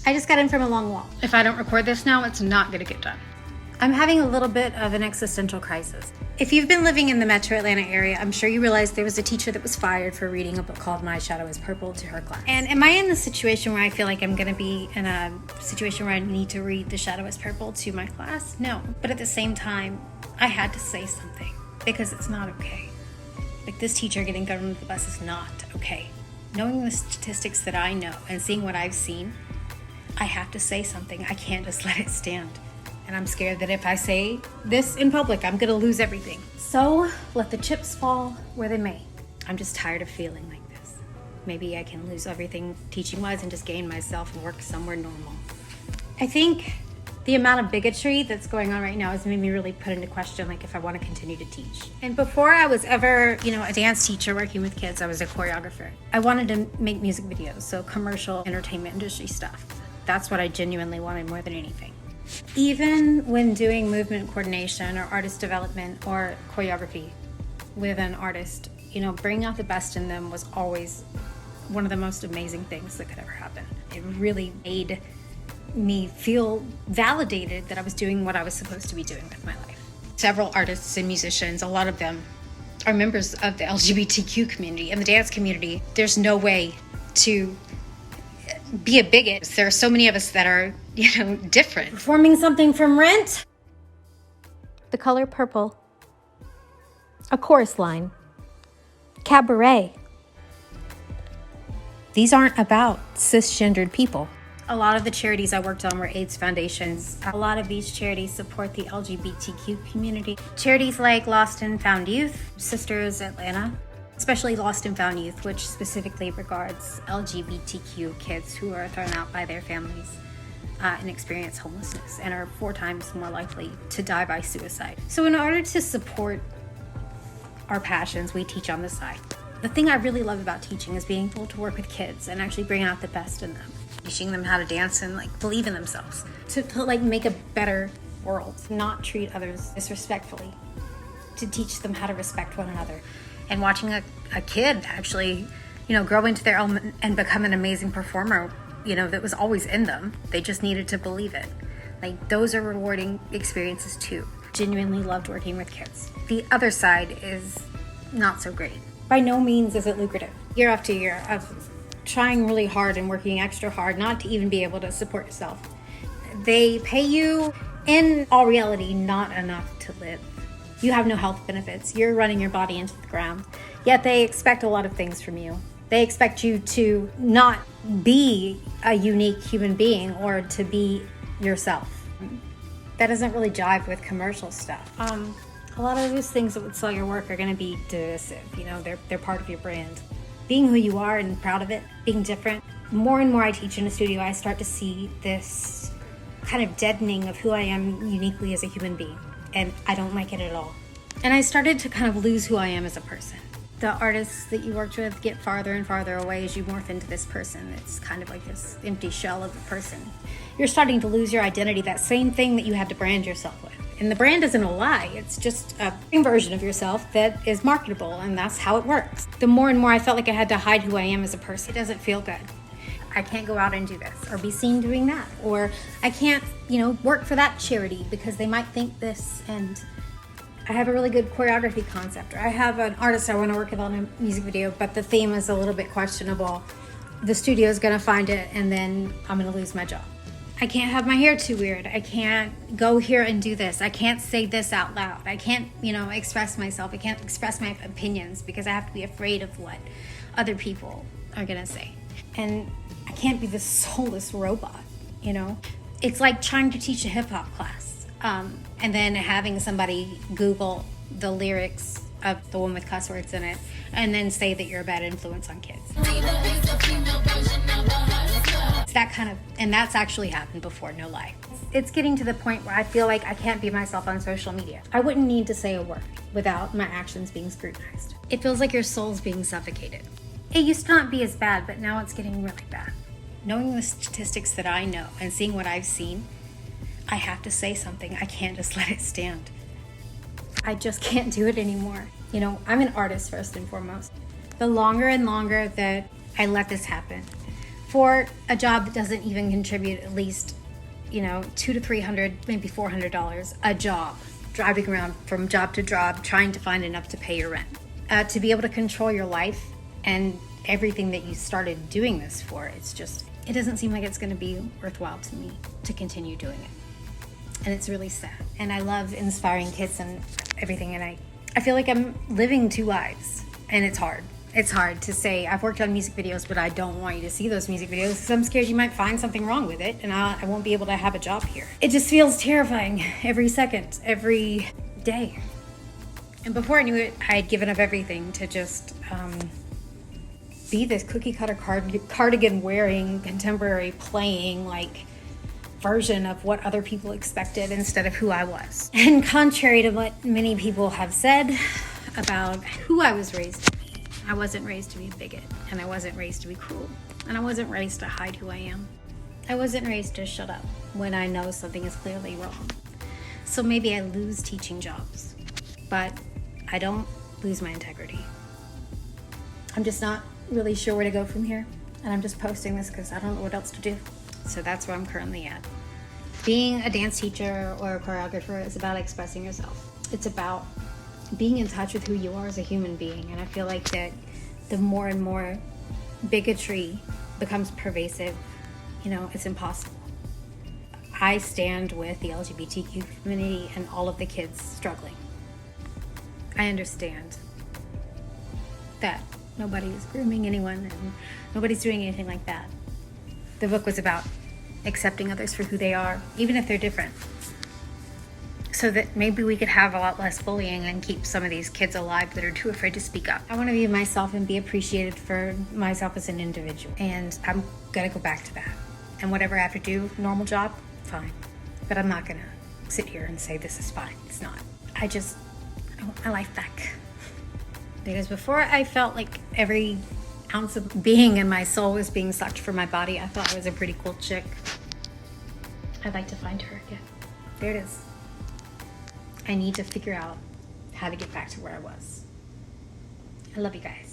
I just got in from a long walk. If I don't record this now, it's not gonna get done. I'm having a little bit of an existential crisis. If you've been living in the metro Atlanta area, I'm sure you realize there was a teacher that was fired for reading a book called My Shadow is Purple to her class. And am I in the situation where I feel like I'm gonna be in a situation where I need to read The Shadow is Purple to my class? No. But at the same time, I had to say something because it's not okay. Like, this teacher getting thrown under the bus is not okay. Knowing the statistics that I know and seeing what I've seen, I have to say something. I can't just let it stand. And I'm scared that if I say this in public, I'm gonna lose everything. So let the chips fall where they may. I'm just tired of feeling like this. Maybe I can lose everything teaching-wise and just gain myself and work somewhere normal. I think the amount of bigotry that's going on right now has made me really put into question, like, if I want to continue to teach. And before I was ever, a dance teacher working with kids, I was a choreographer. I wanted to make music videos, so commercial entertainment industry stuff. That's what I genuinely wanted more than anything. Even when doing movement coordination or artist development or choreography with an artist, bringing out the best in them was always one of the most amazing things that could ever happen. It really made me feel validated that I was doing what I was supposed to be doing with my life. Several artists and musicians, a lot of them are members of the LGBTQ community and the dance community. There's no way to be a bigot. There are so many of us that are, different. Performing something from Rent. The color purple. A chorus line. Cabaret. These aren't about cisgendered people. A lot of the charities I worked on were AIDS foundations. A lot of these charities support the LGBTQ community. Charities like Lost and Found Youth, Sisters Atlanta, especially Lost and Found Youth, which specifically regards LGBTQ kids who are thrown out by their families and experience homelessness and are 4 times more likely to die by suicide. So in order to support our passions, we teach on the side. The thing I really love about teaching is being able to work with kids and actually bring out the best in them. Teaching them how to dance and believe in themselves. To make a better world. Not treat others disrespectfully. To teach them how to respect one another. And watching a kid actually, grow into their element and become an amazing performer, that was always in them. They just needed to believe it. Those are rewarding experiences too. Genuinely loved working with kids. The other side is not so great. By no means is it lucrative. Year after year of trying really hard and working extra hard not to even be able to support yourself. They pay you, in all reality, not enough to live. You have no health benefits. You're running your body into the ground. Yet they expect a lot of things from you. They expect you to not be a unique human being or to be yourself. That doesn't really jive with commercial stuff. A lot of those things that would sell your work are going to be divisive. They're part of your brand. Being who you are and proud of it, being different. More and more I teach in a studio, I start to see this kind of deadening of who I am uniquely as a human being. And I don't like it at all. And I started to kind of lose who I am as a person. The artists that you worked with get farther and farther away as you morph into this person. It's kind of like this empty shell of a person. You're starting to lose your identity, that same thing that you had to brand yourself with. And the brand isn't a lie. It's just a version of yourself that is marketable, and that's how it works. The more and more I felt like I had to hide who I am as a person. It doesn't feel good. I can't go out and do this or be seen doing that. Or I can't, work for that charity because they might think this. And I have a really good choreography concept. Or I have an artist I want to work with on a music video, but the theme is a little bit questionable. The studio is going to find it, and then I'm going to lose my job. I can't have my hair too weird. I can't go here and do this. I can't say this out loud. I can't, express myself. I can't express my opinions because I have to be afraid of what other people are going to say. And I can't be this soulless robot, It's like trying to teach a hip-hop class and then having somebody Google the lyrics of the one with cuss words in it and then say that you're a bad influence on kids. It's that kind of, and that's actually happened before, no lie. It's getting to the point where I feel like I can't be myself on social media. I wouldn't need to say a word without my actions being scrutinized. It feels like your soul's being suffocated. It used to not be as bad, but now it's getting really bad. Knowing the statistics that I know and seeing what I've seen, I have to say something. I can't just let it stand. I just can't do it anymore. I'm an artist first and foremost. The longer and longer that I let this happen, for a job that doesn't even contribute at least, $200 to $300, maybe $400 a job, driving around from job to job, trying to find enough to pay your rent. To be able to control your life and everything that you started doing this for, it doesn't seem like it's going to be worthwhile to me to continue doing it. And it's really sad. And I love inspiring kids and everything. And I feel like I'm living two lives. And it's hard. It's hard to say, I've worked on music videos, but I don't want you to see those music videos because I'm scared you might find something wrong with it and I won't be able to have a job here. It just feels terrifying every second, every day. And before I knew it, I had given up everything to just be this cookie cutter cardigan wearing, contemporary playing version of what other people expected instead of who I was. And contrary to what many people have said about who I was raised to be, I wasn't raised to be a bigot, and I wasn't raised to be cruel, and I wasn't raised to hide who I am. I wasn't raised to shut up when I know something is clearly wrong. So maybe I lose teaching jobs, but I don't lose my integrity. I'm just not really sure where to go from here, and I'm just posting this because I don't know what else to do. So that's where I'm currently at. Being a dance teacher or a choreographer is about expressing yourself. It's about being in touch with who you are as a human being, and I feel like that the more and more bigotry becomes pervasive, it's impossible. I stand with the LGBTQ community and all of the kids struggling. I understand that nobody is grooming anyone and nobody's doing anything like that. The book was about accepting others for who they are, even if they're different, so that maybe we could have a lot less bullying and keep some of these kids alive that are too afraid to speak up. I want to be myself and be appreciated for myself as an individual, and I'm gonna go back to that. And whatever I have to do, normal job, fine. But I'm not gonna sit here and say this is fine. It's not. I want my life back. Because before I felt like every ounce of being in my soul was being sucked from my body, I thought I was a pretty cool chick. I'd like to find her again. There it is. I need to figure out how to get back to where I was. I love you guys.